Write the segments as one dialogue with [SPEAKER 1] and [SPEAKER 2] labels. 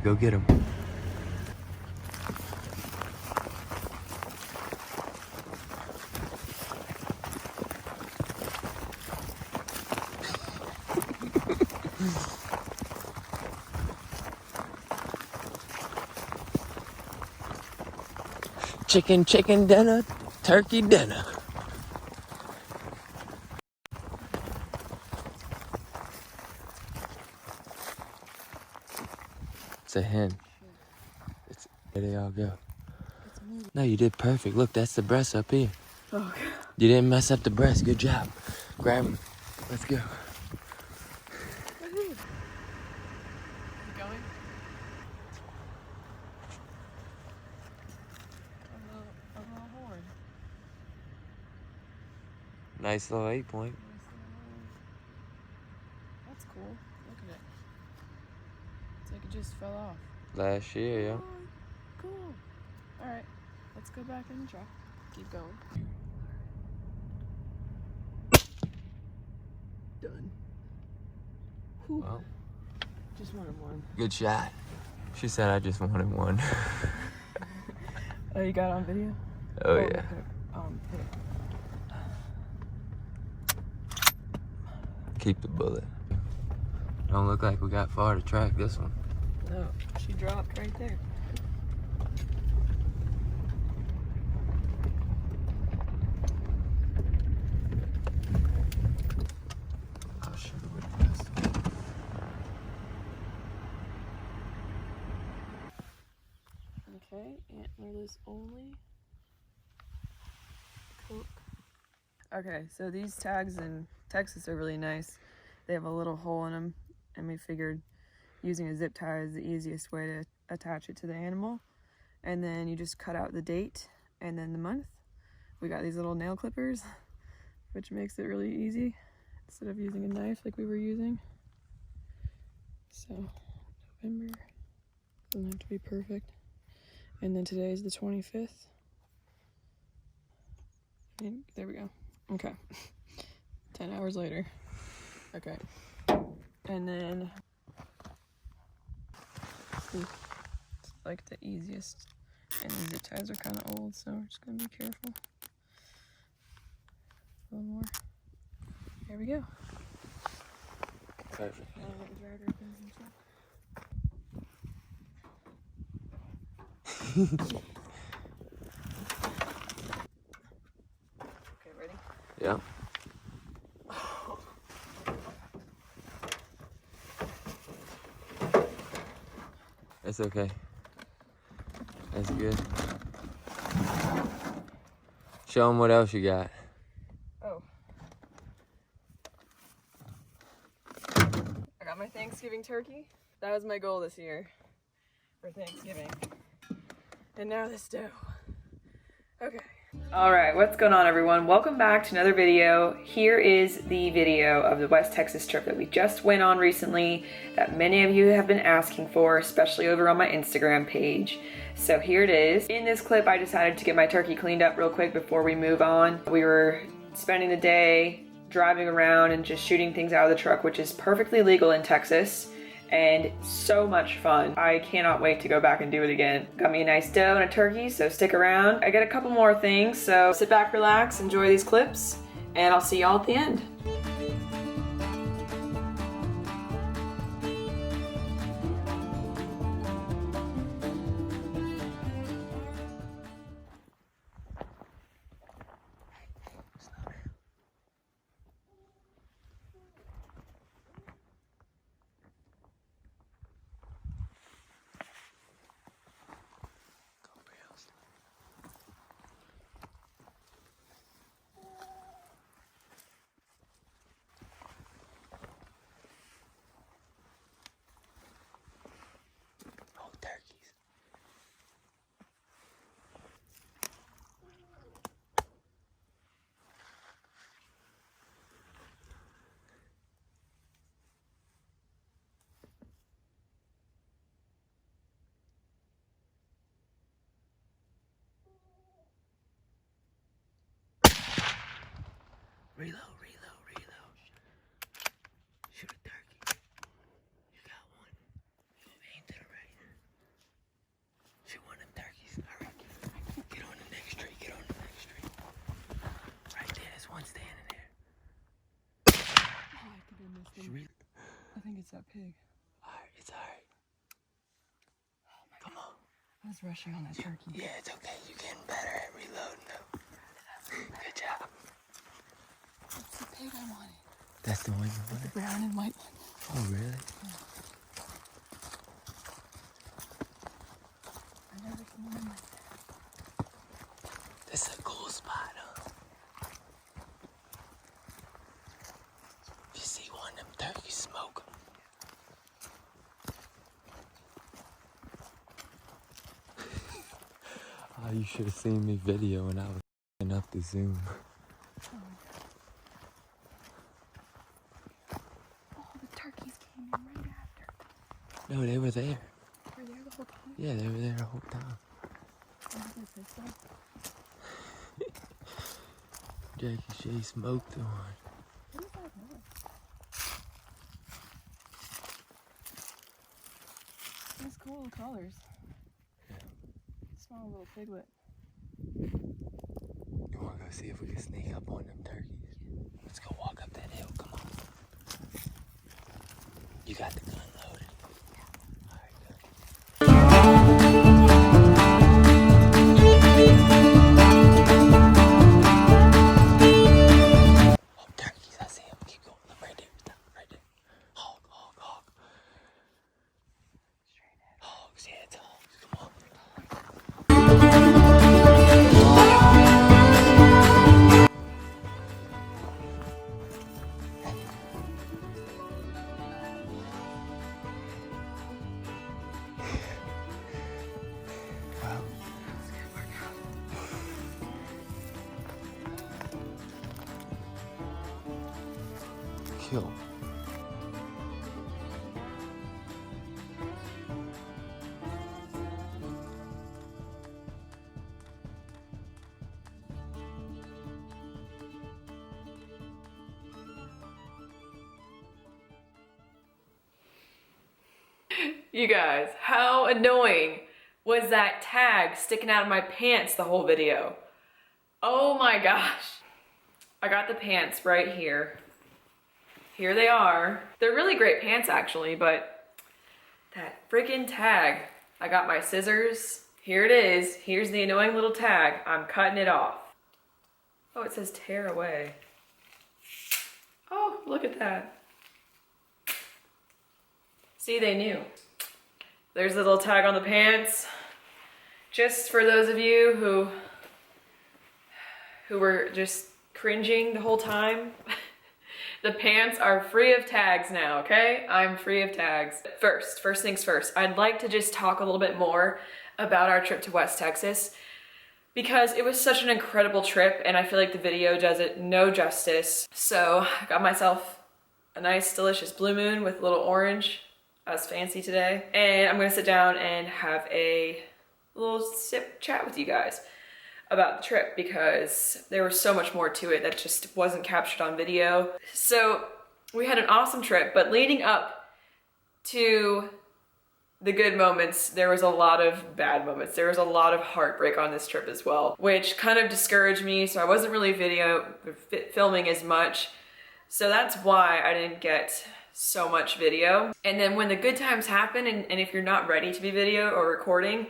[SPEAKER 1] Go get him. Chicken dinner, turkey dinner. It's a hen. There they all go. No, you did perfect. Look, that's the breast up here.
[SPEAKER 2] Oh, okay.
[SPEAKER 1] You didn't mess up the breast. Good job. Grab him. Let's go.
[SPEAKER 2] Going? A little horn.
[SPEAKER 1] Nice little 8-point.
[SPEAKER 2] That's cool. Look at it. It's like it just fell off.
[SPEAKER 1] Last year, yeah.
[SPEAKER 2] Oh, cool. Alright, let's go back in the truck. Keep going. Done. Whew.
[SPEAKER 1] Well,
[SPEAKER 2] Just wanted one.
[SPEAKER 1] good shot. She said I just wanted one.
[SPEAKER 2] Oh, you got it on video?
[SPEAKER 1] Oh, yeah.
[SPEAKER 2] Hit it. Hit it.
[SPEAKER 1] Keep the bullet. Don't look like we got far to track this one.
[SPEAKER 2] No, she dropped right there.
[SPEAKER 1] I'll shoot it with the pistol.
[SPEAKER 2] Okay, antlerless only. Cook. Okay, so these tags in Texas are really nice. They have a little hole in them, and we figured using a zip tie is the easiest way to attach it to the animal. And then you just cut out the date and then the month. We got these little nail clippers, which makes it really easy instead of using a knife like we were using. So November doesn't have to be perfect. And then today is the 25th. And there we go. Okay. 10 hours later. Okay. And then it's like the easiest. And these zip ties are kind of old, so we're just gonna be careful. A little more. There we go.
[SPEAKER 1] Perfect.
[SPEAKER 2] Now I get the dragger pins and stuff. Okay, ready?
[SPEAKER 1] Yeah. It's okay. That's good. Show them what else you got.
[SPEAKER 2] Oh. I got my Thanksgiving turkey. That was my goal this year for Thanksgiving. And now this dough. Okay. Alright, what's going on everyone? Welcome back to another video. Here is the video of the West Texas trip that we just went on recently that many of you have been asking for, especially over on my Instagram page. So here it is. In this clip, I decided to get my turkey cleaned up real quick before we move on. We were spending the day driving around and just shooting things out of the truck, which is perfectly legal in Texas. And so much fun. I cannot wait to go back and do it again. Got me a nice dough and a turkey, so stick around. I got a couple more things, so sit back, relax, enjoy these clips, and I'll see y'all at the end.
[SPEAKER 1] Reload. Shoot a turkey. You got one. Aim to the right.
[SPEAKER 2] it's that pig.
[SPEAKER 1] Alright, it's alright. Come on.
[SPEAKER 2] I was rushing on that turkey.
[SPEAKER 1] Yeah, it's okay. You're getting better at reloading though. Good job.
[SPEAKER 2] That's the pig I wanted.
[SPEAKER 1] That's the one you
[SPEAKER 2] The
[SPEAKER 1] wanted?
[SPEAKER 2] brown and white one.
[SPEAKER 1] Oh, really?
[SPEAKER 2] Yeah. I've never seen one like that.
[SPEAKER 1] This is a cool spot, huh? If you see one of them turkeys, smoke 'em. Oh, you should have seen me video when I was f***ing up the Zoom.
[SPEAKER 2] Oh, the turkeys came in right after.
[SPEAKER 1] No, they were there.
[SPEAKER 2] Were they the whole time?
[SPEAKER 1] Yeah, they were there the whole time. Jacki, Shea smoked the one.
[SPEAKER 2] What is that noise? These cool little colors.
[SPEAKER 1] Yeah.
[SPEAKER 2] Small little piglet.
[SPEAKER 1] You wanna go see if we can sneak up on them turkeys? Let's go walk up that hill, come on. You got the gun loaded? Yeah. Alright, good. Oh, turkeys, I see them. Keep going. Look right there. Stop right there. Hog, hog, hog. Hogs, yeah, it's hogs. Come on. Wow. Kill.
[SPEAKER 2] You guys, how annoying was that tag sticking out of my pants the whole video? Oh my gosh. I got the pants right here. Here they are. They're really great pants actually, but that freaking tag. I got my scissors. Here it is. Here's the annoying little tag. I'm cutting it off. Oh, it says tear away. Oh, look at that. See, they knew. There's the little tag on the pants. Just for those of you who were just cringing the whole time, the pants are free of tags now, okay? I'm free of tags. First things first, I'd like to just talk a little bit more about our trip to West Texas because it was such an incredible trip and I feel like the video does it no justice. So I got myself a nice, delicious Blue Moon with a little orange. I was fancy today. And I'm gonna sit down and have a little sip chat with you guys about the trip because there was so much more to it that just wasn't captured on video. So we had an awesome trip, but leading up to the good moments, there was a lot of bad moments. There was a lot of heartbreak on this trip as well, which kind of discouraged me. So I wasn't really filming as much. So that's why I didn't get so much video. And then when the good times happen and if you're not ready to be video or recording,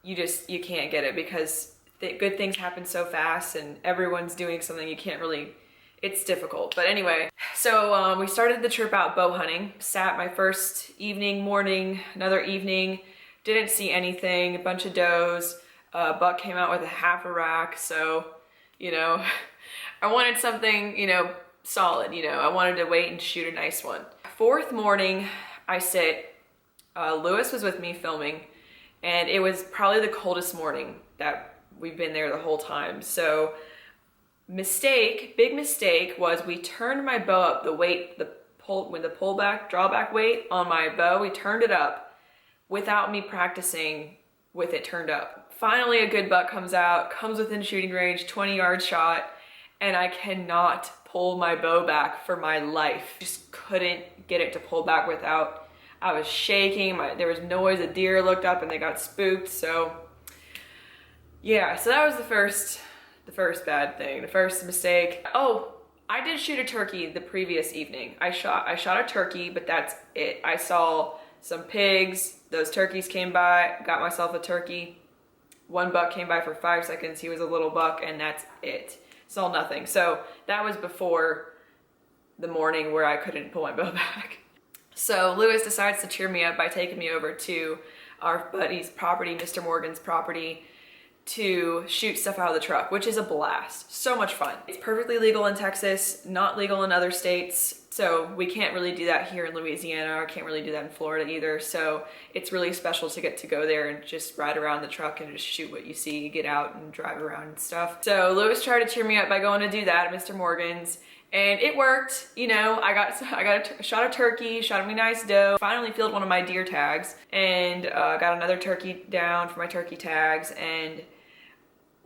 [SPEAKER 2] you can't get it because good things happen so fast and everyone's doing something you can't really, it's difficult. But anyway, so we started the trip out bow hunting. Sat my first evening, morning, another evening, didn't see anything, a bunch of does. Buck came out with a half a rack. So, you know, I wanted something, you know, solid, you know, I wanted to wait and shoot a nice one. Fourth morning, I sit, Lewis was with me filming, and it was probably the coldest morning that we've been there the whole time. So big mistake was we turned my bow up, when the drawback weight on my bow, we turned it up without me practicing with it turned up. Finally, a good buck comes out, comes within shooting range, 20-yard shot, and I cannot pull my bow back for my life. Just couldn't get it to pull back without, I was shaking, there was noise, a deer looked up and they got spooked. So yeah, so that was the first bad thing, the first mistake. Oh, I did shoot a turkey the previous evening. I shot a turkey, but that's it. I saw some pigs. Those turkeys came by, got myself a turkey. One buck came by for 5 seconds. He was a little buck, and that's it. Saw nothing. So that was before the morning where I couldn't pull my bow back. So Lewis decides to cheer me up by taking me over to our buddy's property, Mr. Morgan's property, to shoot stuff out of the truck, which is a blast. So much fun. It's perfectly legal in Texas, not legal in other states. So we can't really do that here in Louisiana, or can't really do that in Florida either. So it's really special to get to go there and just ride around the truck and just shoot what you see, get out and drive around and stuff. So Lewis tried to cheer me up by going to do that at Mr. Morgan's, and it worked. You know, shot a turkey, shot a really nice doe, finally filled one of my deer tags, and got another turkey down for my turkey tags. And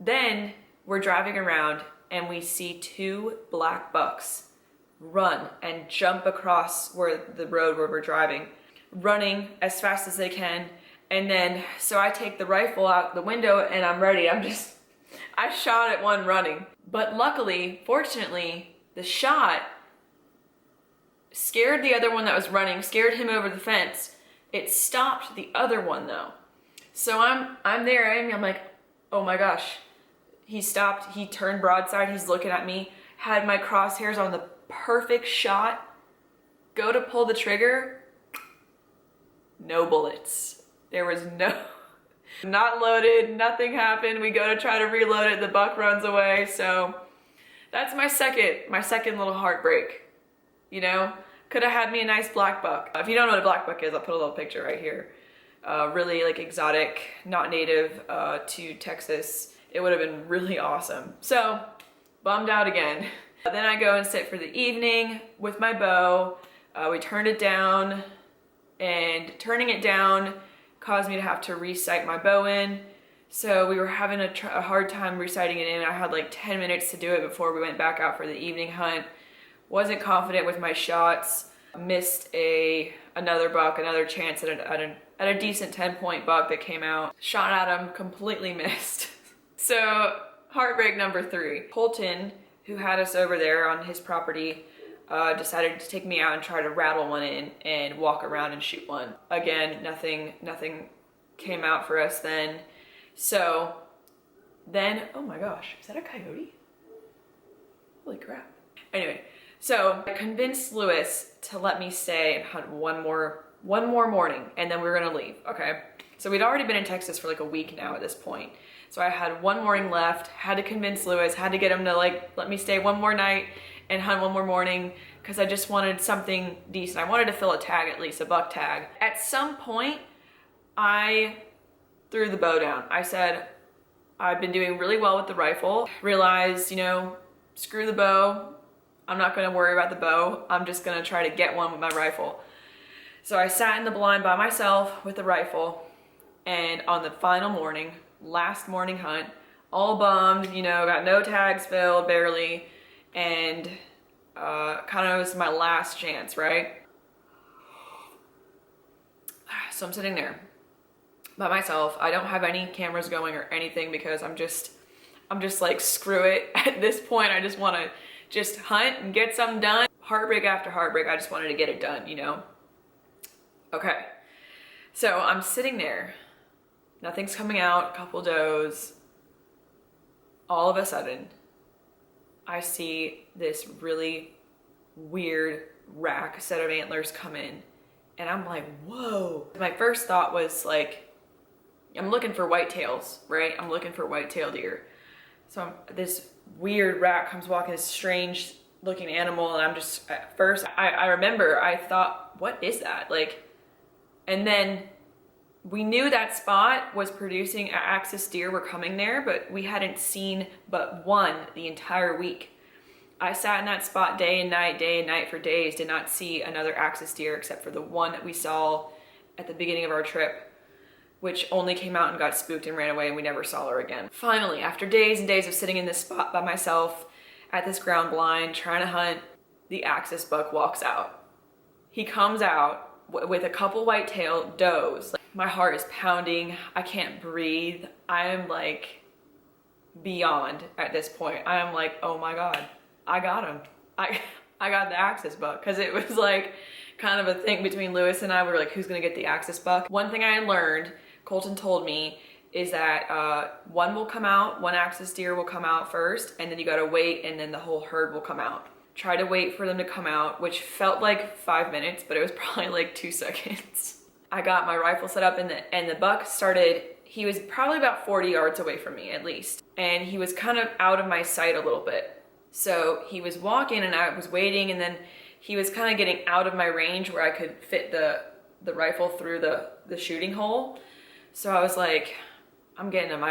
[SPEAKER 2] then we're driving around and we see 2 black bucks run and jump across the road where we're driving, running as fast as they can. And then, so I take the rifle out the window and I'm ready. I shot at one running. But luckily, fortunately, the shot scared the other one that was running, scared him over the fence. It stopped the other one though. So I'm there, I'm like, oh my gosh. He stopped, he turned broadside, he's looking at me, had my crosshairs on the perfect shot, go to pull the trigger, no bullets. There was not loaded, nothing happened. We go to try to reload it, the buck runs away. So that's my second little heartbreak. You know, could have had me a nice black buck. If you don't know what a black buck is, I'll put a little picture right here. Really like exotic, not native to Texas. It would have been really awesome. So bummed out again. Then I go and sit for the evening with my bow. We turned it down, and turning it down caused me to have to resight my bow in. So we were having a hard time resighting it in. I had like 10 minutes to do it before we went back out for the evening hunt. Wasn't confident with my shots. Missed another buck, another chance at a decent 10-point buck that came out. Shot at him, completely missed. So heartbreak number 3. Colton, who had us over there on his property, decided to take me out and try to rattle one in and walk around and shoot one. Again, nothing came out for us then. So then, oh my gosh, is that a coyote? Holy crap. Anyway, so I convinced Lewis to let me stay and hunt one more morning, and then we were gonna leave, okay? So we'd already been in Texas for like a week now at this point. So I had one morning left, had to convince Lewis, had to get him to like let me stay one more night and hunt one more morning, because I just wanted something decent. I wanted to fill a tag, at least a buck tag. At some point, I threw the bow down. I said, I've been doing really well with the rifle. Realized, you know, screw the bow. I'm not gonna worry about the bow. I'm just gonna try to get one with my rifle. So I sat in the blind by myself with the rifle, and on the final morning, last morning hunt, all bummed, you know, got no tags filled, barely, and kind of was my last chance, right? So I'm sitting there by myself. I don't have any cameras going or anything, because I'm just like, screw it. At this point, I just want to just hunt and get something done. Heartbreak after heartbreak, I just wanted to get it done, you know? Okay, so I'm sitting there. Nothing's coming out, a couple does. All of a sudden, I see this really weird rack set of antlers come in, and I'm like, whoa. My first thought was like, I'm looking for whitetails, right? I'm looking for white-tailed deer. So this weird rack comes walking, this strange looking animal, and I'm just, at first, I remember I thought, what is that? Like, and then we knew that spot was producing axis deer were coming there, but we hadn't seen but one the entire week. I sat in that spot day and night for days, did not see another axis deer except for the one that we saw at the beginning of our trip, which only came out and got spooked and ran away, and we never saw her again. Finally, after days and days of sitting in this spot by myself at this ground blind trying to hunt, the axis buck walks out. He comes out with a couple white-tailed does. My heart is pounding. I can't breathe. I am like beyond at this point. I am like, oh my God, I got him. I got the access buck because it was like kind of a thing between Lewis and I. We were like, who's gonna get the access buck? One thing I learned, Colton told me, is that one will come out, one access deer will come out first, and then you gotta wait, and then the whole herd will come out. Try to wait for them to come out, which felt like 5 minutes, but it was probably like 2 seconds. I got my rifle set up, and the buck started, he was probably about 40 yards away from me at least. And he was kind of out of my sight a little bit. So he was walking and I was waiting, and then he was kind of getting out of my range where I could fit the rifle through the shooting hole. So I was like, I'm getting him.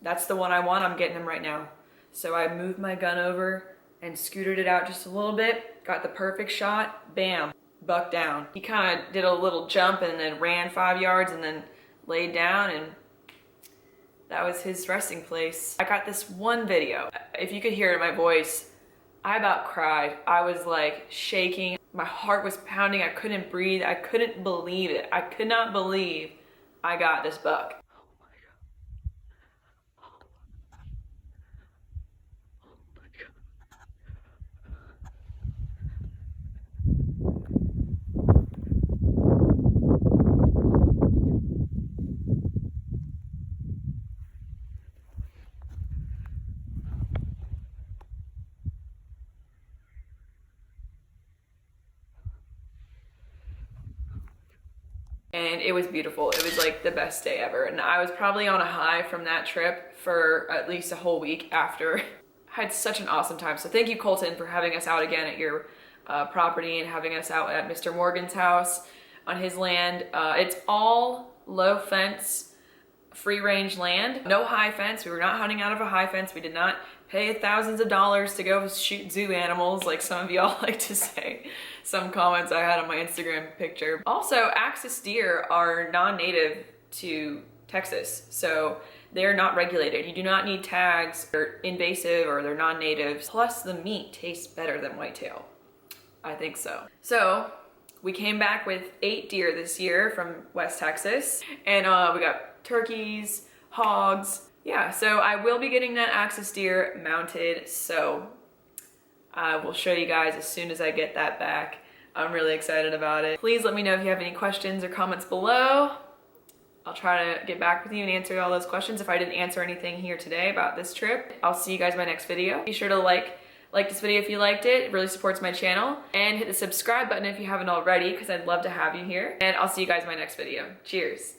[SPEAKER 2] That's the one I want. I'm getting him right now. So I moved my gun over and scooted it out just a little bit. Got the perfect shot. Bam. Buck down. He kind of did a little jump and then ran 5 yards and then laid down, and that was his resting place. I got this one video. If you could hear it in my voice, I about cried. I was like shaking. My heart was pounding. I couldn't breathe. I couldn't believe it. I could not believe I got this buck. And it was beautiful. It was like the best day ever. And I was probably on a high from that trip for at least a whole week after. I had such an awesome time. So thank you, Colton, for having us out again at your property and having us out at Mr. Morgan's house on his land. It's all low fence, free range land. No high fence. We were not hunting out of a high fence. We did not pay thousands of dollars to go shoot zoo animals like some of y'all like to say. Some comments I had on my Instagram picture. Also, axis deer are non-native to Texas, so they're not regulated. You do not need tags. They're invasive or they're non-natives. Plus the meat tastes better than whitetail. I think so. So we came back with 8 deer this year from West Texas, and we got turkeys, hogs. Yeah, so I will be getting that axis deer mounted, so I will show you guys as soon as I get that back. I'm really excited about it. Please let me know if you have any questions or comments below. I'll try to get back with you and answer all those questions if I didn't answer anything here today about this trip. I'll see you guys in my next video. Be sure to like this video if you liked it. It really supports my channel. And hit the subscribe button if you haven't already, because I'd love to have you here. And I'll see you guys in my next video. Cheers.